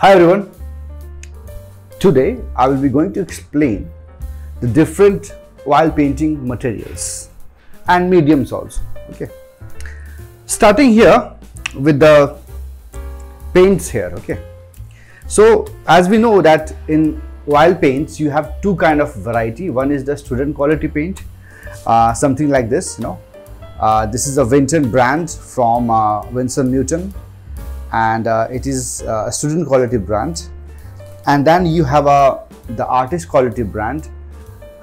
Hi everyone, today I will be going to explain the different oil painting materials and mediums also. Okay, starting here with the paints here. Okay, so as we know that in oil paints you have two kind of variety. One is the student quality paint, something like this, this is a Vinton brand from Winsor Newton, and it is a student quality brand. And then you have the artist quality brand,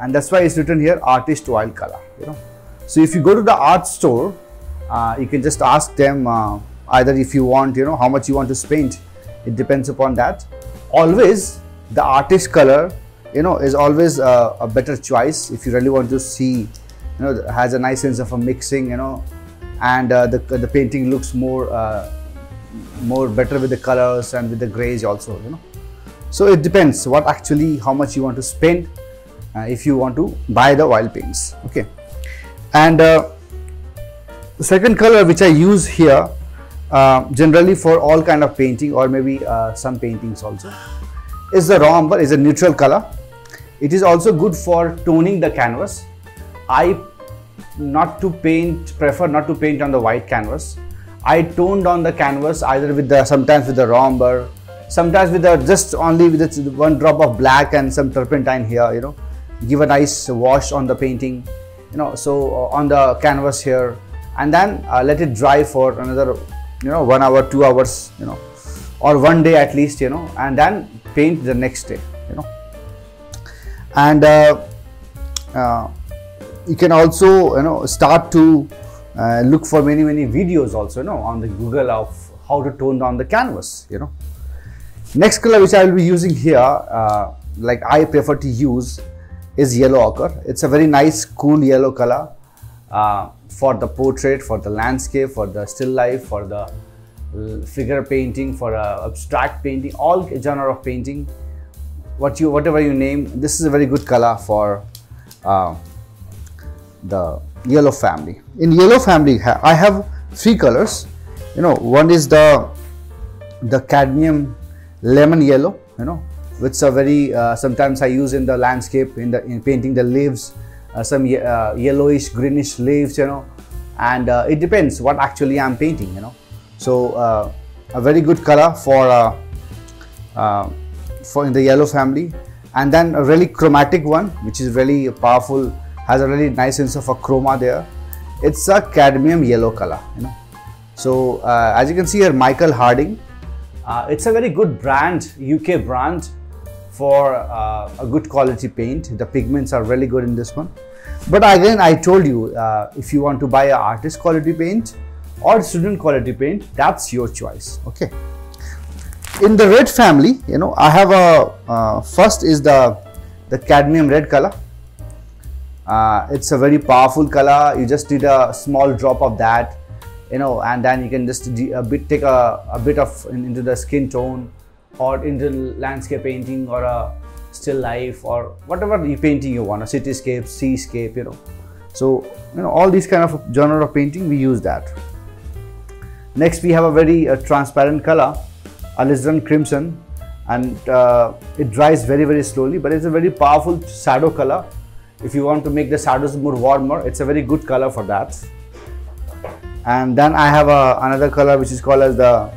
and that's why it's written here artist oil color. So if you go to the art store, you can just ask them either if you want, how much you want to paint. It depends upon that. Always the artist color, is always a better choice if you really want to see, has a nice sense of a mixing, and the painting looks more better with the colors and with the grays also. So it depends how much you want to spend if you want to buy the oil paints. Okay, and the second color which I use here generally for all kind of painting, or maybe some paintings also, is the raw umber. Is a neutral color. It is also good for toning the canvas. I prefer not to paint on the white canvas. I toned on the canvas either with sometimes with the raw umber, sometimes with just only with one drop of black and some turpentine here. Give a nice wash on the painting, so on the canvas here, and then let it dry for another 1 hour, 2 hours, or one day at least, and then paint the next day. And you can also start to look for many videos also on the Google of how to tone down the canvas. Next color which I will be using here, like I prefer to use, is yellow ochre. It's a very nice cool yellow color for the portrait, for the landscape, for the still life, for the figure painting, for abstract painting, all genre of painting, whatever you name. This is a very good color for the yellow family. In yellow family I have three colors. One is the cadmium lemon yellow, which are very sometimes I use in the landscape, in painting the leaves, some yellowish greenish leaves, and it depends what actually I'm painting. So a very good color for in the yellow family. And then a really chromatic one, which is really powerful, has a really nice sense of a chroma there. It's a cadmium yellow color. So as you can see here, Michael Harding, it's a very good brand, UK brand for a good quality paint. The pigments are really good in this one. But again, I told you, if you want to buy an artist quality paint or student quality paint, that's your choice. Okay. In the red family, I have first is the cadmium red color. It's a very powerful color. You just need a small drop of that, and then you can just take a bit of into the skin tone, or into landscape painting, or a still life, or whatever painting you want, a cityscape, seascape, So all these kind of genre of painting, we use that. Next we have a very transparent color, alizarin crimson, and it dries very slowly, but it's a very powerful shadow color. If you want to make the shadows more warmer, it's a very good color for that. And then I have another color which is called as the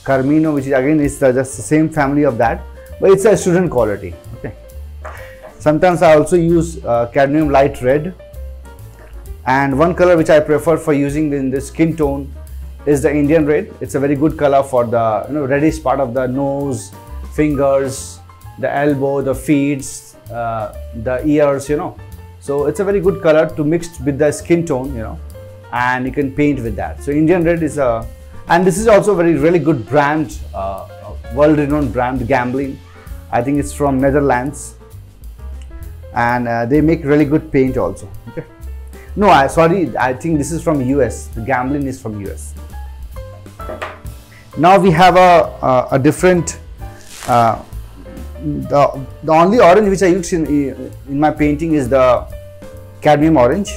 Carmino, which is again just the same family of that, but it's a student quality. Okay. Sometimes I also use cadmium light red. And one color which I prefer for using in the skin tone is the Indian red. It's a very good color for the reddish part of the nose, fingers, the elbow, the feet, the ears, So it's a very good color to mix with the skin tone, and you can paint with that. So Indian red is and this is also a really good brand, world-renowned brand, Gamblin. I think it's from Netherlands, and they make really good paint also. Okay. No, sorry, I think this is from US. The Gamblin is from US. Now we have a different. The only orange which I use in my painting is the cadmium orange.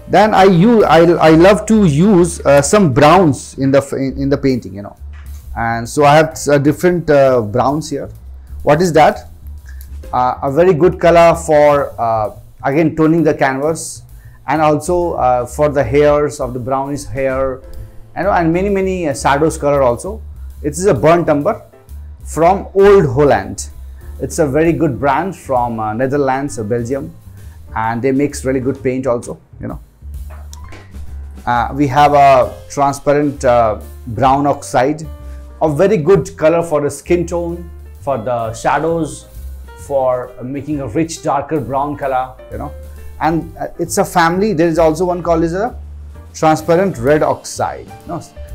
Then I love to use some browns in the painting. And so I have different browns here. What is that? A very good color for again toning the canvas, and also for the hairs of the brownish hair, and many shadows color also. It is a burnt umber from Old Holland. It's a very good brand from Netherlands or Belgium, and they makes really good paint also. We have a transparent brown oxide, a very good color for the skin tone, for the shadows, for making a rich darker brown color, and it's a family. There is also one called as a transparent red oxide.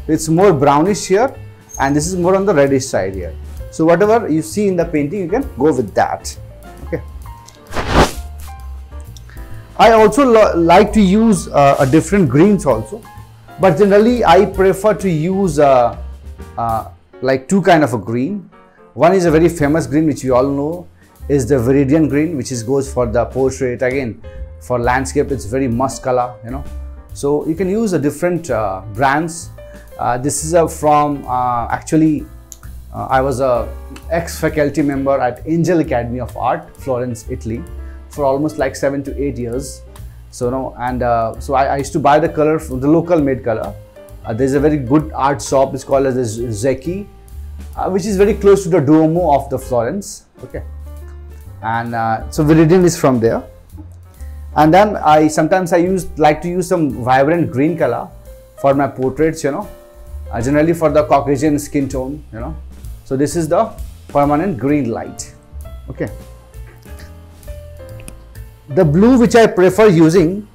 It's more brownish here, and this is more on the reddish side here. So whatever you see in the painting, you can go with that. Okay. I also like to use a different greens also, but generally I prefer to use like two kind of a green. One is a very famous green which you all know, is the Viridian green, which goes for the portrait. Again, for landscape it's very must color, so you can use a different brands. This is from actually I was a ex-faculty member at Angel Academy of Art, Florence, Italy, for almost like 7 to 8 years. So so I used to buy the color from the local made color. There's a very good art shop, it's called as Zecchi, which is very close to the Duomo of the Florence. Okay, and so Viridian is from there. And then sometimes I like to use some vibrant green color for my portraits, generally for the Caucasian skin tone, So this is the permanent green light. Okay. The blue which I prefer using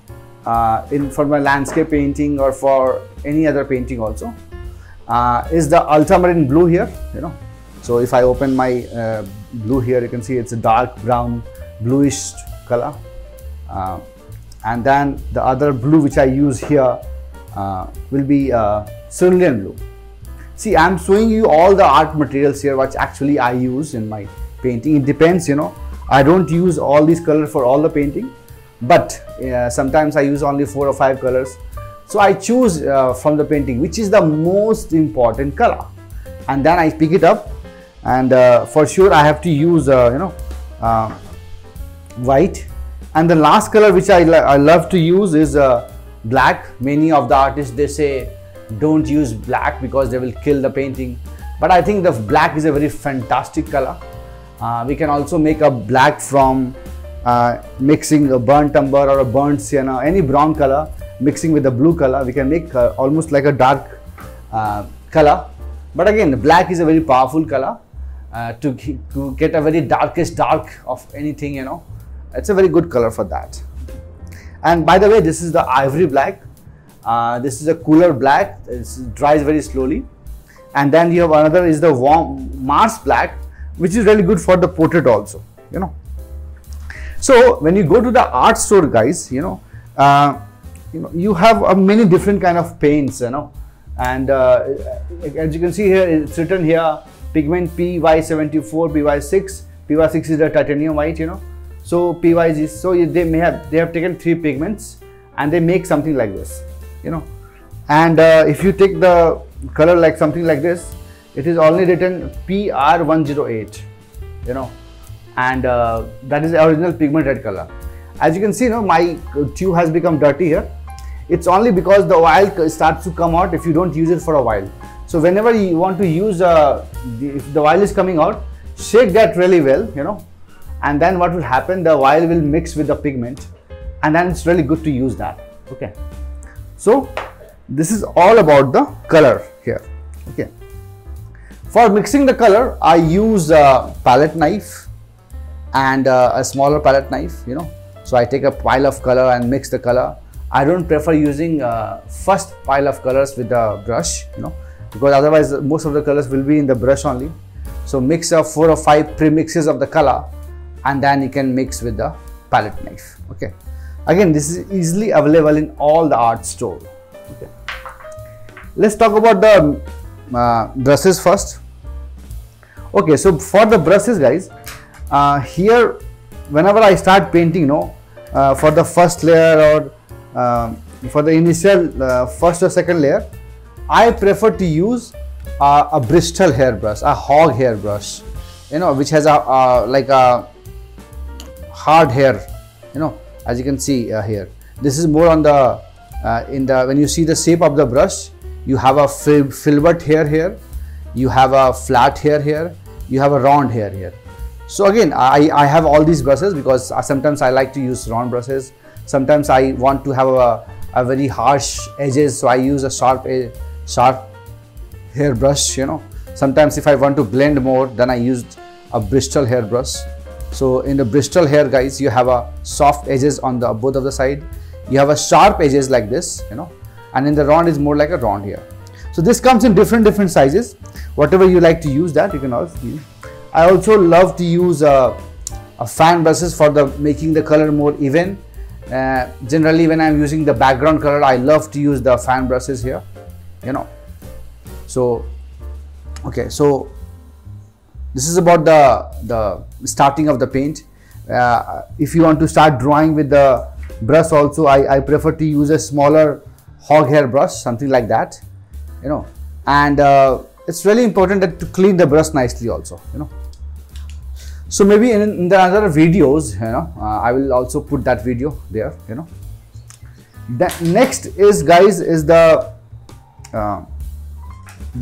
for my landscape painting or for any other painting also is the ultramarine blue here, So if I open my blue here, you can see it's a dark brown bluish color. And then the other blue which I use here will be cerulean blue. See, I'm showing you all the art materials here which actually I use in my painting. It depends, I don't use all these colors for all the painting, but sometimes I use only 4 or 5 colors. So I choose from the painting which is the most important color, and then I pick it up, and for sure I have to use white. And the last color which I love to use is black. Many of the artists, they say don't use black because they will kill the painting, but I think the black is a very fantastic color. We can also make a black from mixing a burnt umber or a burnt sienna, any brown color mixing with the blue color. We can make almost like a dark color, but again the black is a very powerful color to get a very darkest dark of anything, It's a very good color for that. And by the way, this is the ivory black. This is a cooler black. It dries very slowly. And then you have another is the warm Mars black, which is really good for the portrait also, So when you go to the art store, guys, you have many different kind of paints, and as you can see here, it's written here pigment PY74, PY6. PY6 is the titanium white, So PY is, so they have taken 3 pigments and they make something like this, And if you take the color like something like this, it is only written PR108, and that is the original pigment red color. As you can see, my tube has become dirty here. It's only because the oil starts to come out if you don't use it for a while. So whenever you want to use, if the oil is coming out, shake that really well, and then what will happen, the oil will mix with the pigment, and then it's really good to use that. Okay, so this is all about the color here. Okay, for mixing the color, I use a palette knife and a smaller palette knife, So I take a pile of color and mix the color. I don't prefer using first pile of colors with the brush, because otherwise most of the colors will be in the brush only. So mix 4 or 5 premixes of the color, and then you can mix with the palette knife. Okay, again, this is easily available in all the art store. Okay, let's talk about the brushes first. Okay, so for the brushes, guys, here whenever I start painting, for the first layer or for the initial first or second layer, I prefer to use a Bristol hairbrush, a hog hairbrush, you know, which has a like a hard hair, you know, as you can see here. This is more on the when you see the shape of the brush, you have a filbert hair here, you have a flat hair here, you have a round hair here. So again, I have all these brushes because sometimes I like to use round brushes. Sometimes I want to have a very harsh edges, so I use a sharp hair brush, you know. Sometimes if I want to blend more, then I used a Bristol hair brush. So in the Bristol hair, guys, you have a soft edges on the both of the side. You have a sharp edges like this, you know, and in the round is more like a round hair. So this comes in different sizes. Whatever you like to use, that you can also use. I also love to use a fan brushes for making the color more even. Generally, when I'm using the background color, I love to use the fan brushes here, you know. So okay, so this is about the starting of the paint. If you want to start drawing with the brush also, I prefer to use a smaller hog hair brush, something like that, you know. And it's really important that to clean the brush nicely also, you know. So maybe in the other videos, you know, I will also put that video there, you know. The next is, guys, is the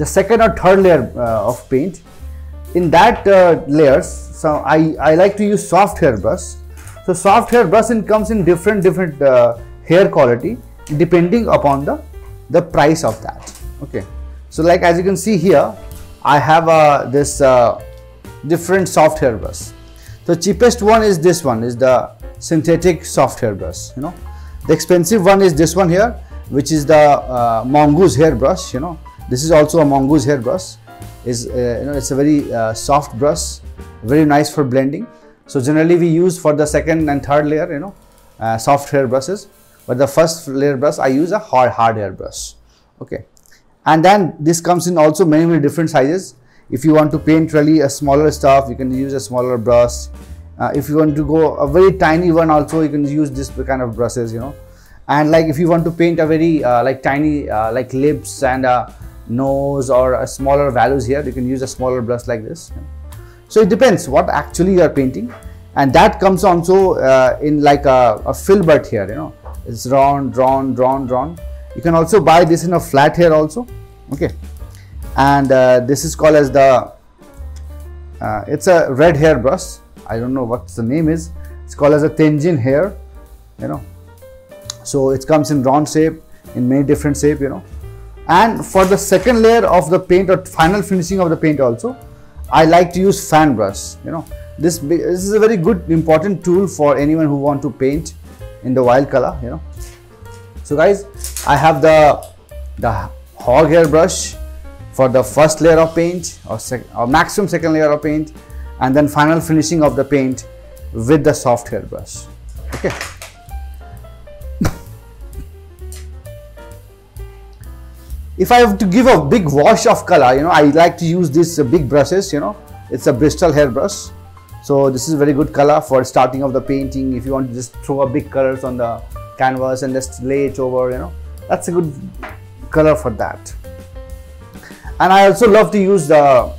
second or third layer of paint. In that layers, so I like to use soft hair brush. So soft hair brush comes in different hair quality depending upon the price of that. Okay, so like as you can see here, I have this different soft hair brush. The cheapest one is this one, is the synthetic soft hair brush, you know. The expensive one is this one here, which is the mongoose hair brush, you know. This is also a mongoose hair brush. Is you know, it's a very soft brush, very nice for blending. So generally we use for the second and third layer, you know, soft hair brushes, but the first layer brush I use a hard hair brush. Okay, and then this comes in also many different sizes. If you want to paint really a smaller stuff, you can use a smaller brush. If you want to go a very tiny one also, you can use this kind of brushes, you know. And like if you want to paint a very like tiny like lips and nose or a smaller values here, you can use a smaller brush like this. So it depends what actually you are painting, and that comes also in like a filbert here, you know. It's round. You can also buy this in a flat hair also. Okay, and this is called as the it's a red hair brush. I don't know what the name is. It's called as a Tenjin hair, you know. So it comes in round shape, in many different shape, you know. And for the second layer of the paint or final finishing of the paint also, I like to use fan brush, you know. This is a very good important tool for anyone who want to paint in the wild color, you know. So guys, I have the hog hair brush for the first layer of paint or maximum second layer of paint, and then final finishing of the paint with the soft hair brush. Okay. If I have to give a big wash of color, you know, I like to use these big brushes, you know. It's a Bristol hair brush. So this is very good color for starting of the painting. If you want to just throw a big colors on the canvas and just lay it over, you know, that's a good color for that. And I also love to use the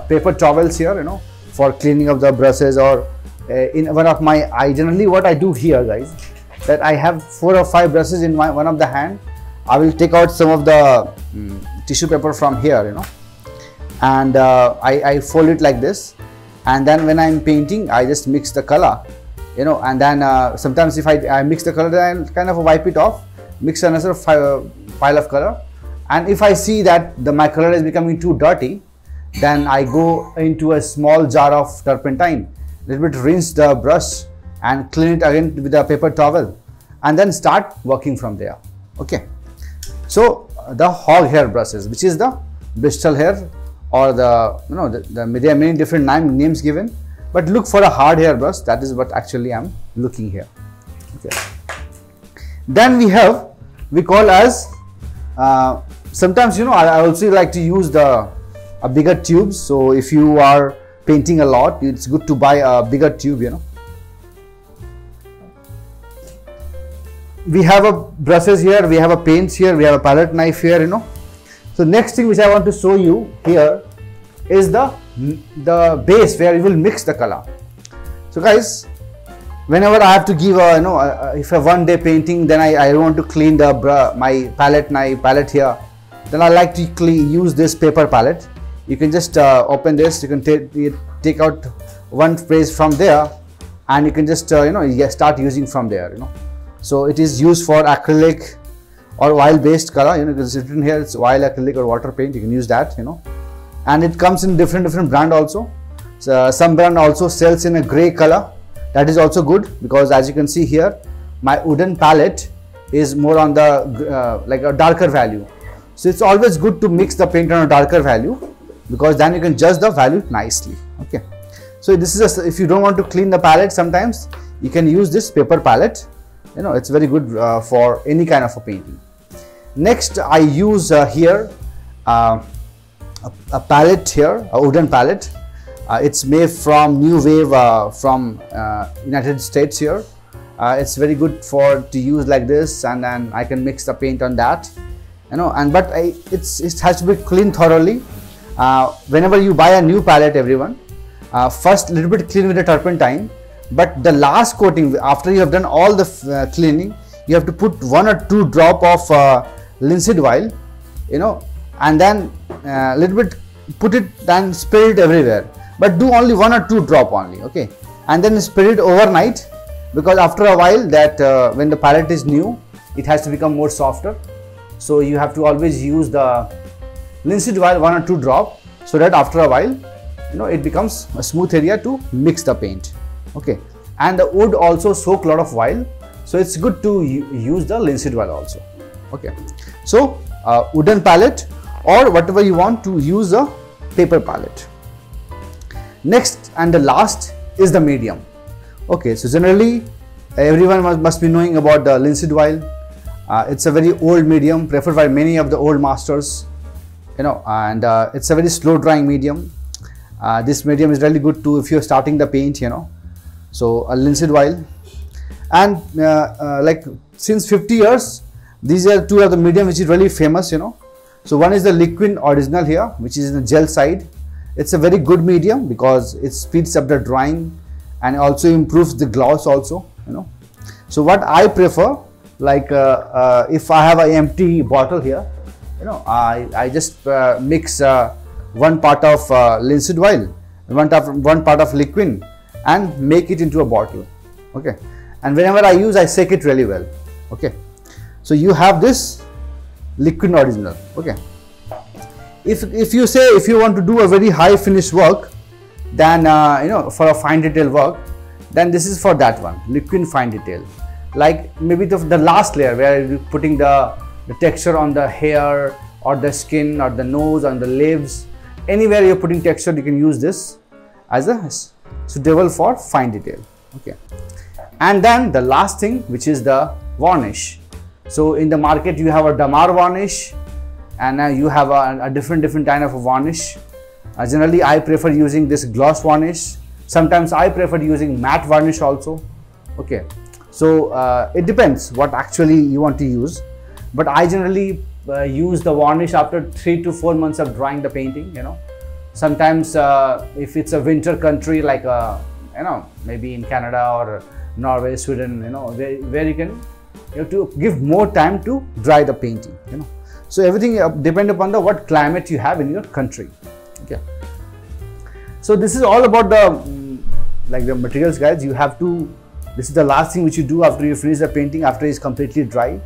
paper towels here, you know, for cleaning of the brushes, or in one of my, generally what I do here, guys, that I have 4 or 5 brushes in one of the hand. I will take out some of the tissue paper from here, you know, and I fold it like this, and then when I'm painting, I just mix the color, you know, and then sometimes if I mix the color, then I kind of wipe it off, mix another pile of color, and if I see that my color is becoming too dirty, then I go into a small jar of turpentine, little bit rinse the brush and clean it again with a paper towel, and then start working from there. Okay. So the hog hair brushes, which is the Bristol hair, or the, you know, there are many different names given, but look for a hard hair brush. That is what actually I'm looking here. Okay. Then we call as sometimes, you know, I also like to use a bigger tubes. So if you are painting a lot, it's good to buy a bigger tube, you know. We have a brushes here, we have a paints here, we have a palette knife here, you know. So next thing which I want to show you here is the base where you will mix the color. So guys, whenever I have to give a if a one-day painting, then I want to clean my palette here, then I like to use this paper palette. You can just open this. You can take out one page from there, and you can just start using from there. So it is used for acrylic or oil based color. Because it's written here, it's oil, acrylic or water paint. You can use that. And it comes in different brand also. So some brand also sells in a gray color. That is also good, because as you can see here, my wooden palette is more on the like a darker value. So it's always good to mix the paint on a darker value, because then you can judge the value nicely. Okay. So this is if you don't want to clean the palette, sometimes you can use this paper palette. It's very good for any kind of a painting. Next, I use here a palette here, a wooden palette. It's made from New Wave from United States here. It's very good to use like this, and then I can mix the paint on that. But it has to be cleaned thoroughly. Whenever you buy a new palette, everyone, first little bit clean with the turpentine, but the last coating, after you have done all the cleaning, you have to put 1 or 2 drop of linseed oil, and then little bit put it and spray it everywhere, but do only 1 or 2 drop only. Okay, and then spray it overnight, because after a while that when the palette is new, it has to become more softer. So you have to always use the linseed oil 1 or 2 drop, so that after a while it becomes a smooth area to mix the paint. Okay, and the wood also soak a lot of oil, so it's good to use the linseed oil also. Okay, so wooden palette, or whatever you want to use a paper palette. Next and the last is the medium. Okay, so generally everyone must be knowing about the linseed oil. It's a very old medium, preferred by many of the old masters, and it's a very slow drying medium. This medium is really good to if you're starting the paint, so a linseed oil. And like since 50 years, these are 2 of the medium which is really famous. So one is the liquid original here, which is in the gel side. It's a very good medium because it speeds up the drying and also improves the gloss also. So what I prefer, like if I have an empty bottle here, I just mix 1 part of linseed oil, one part of liquid, and make it into a bottle. Okay, and whenever I use, I shake it really well. Okay, so you have this liquid original. Okay, if you want to do a very high finish work, then for a fine detail work, then this is for that one, liquid fine detail. Like maybe the last layer where you're putting the texture on the hair or the skin or the nose or the lips, anywhere you're putting texture, you can use this as a suitable for fine detail. Okay, and then the last thing, which is the varnish. So in the market you have a Damar varnish, and you have a different kind of a varnish. Generally I prefer using this gloss varnish. Sometimes I prefer using matte varnish also. Okay, so it depends what actually you want to use, but I generally use the varnish after 3 to 4 months of drying the painting. Sometimes if it's a winter country like maybe in Canada or Norway, Sweden, where you have to give more time to dry the painting. So everything depends upon what climate you have in your country. Okay, so this is all about the materials, guys. You have to, this is the last thing which you do after you finish the painting, after it's completely dry.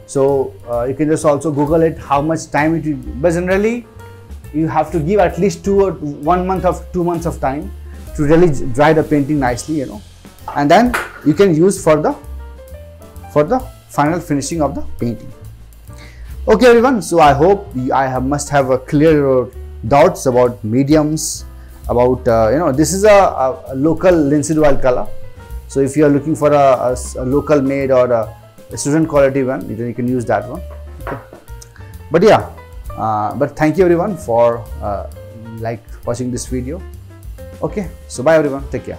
So you can just also Google it, how much time it will, but generally you have to give at least 1 month or 2 months of time to really dry the painting nicely, and then you can use for the final finishing of the painting. Okay everyone, so I hope must have a clear doubts about mediums, about this is a local linseed oil color. So if you are looking for a local made or a student quality one, you can use that one. Okay. But yeah, but thank you everyone for watching this video. Okay, so bye everyone, take care.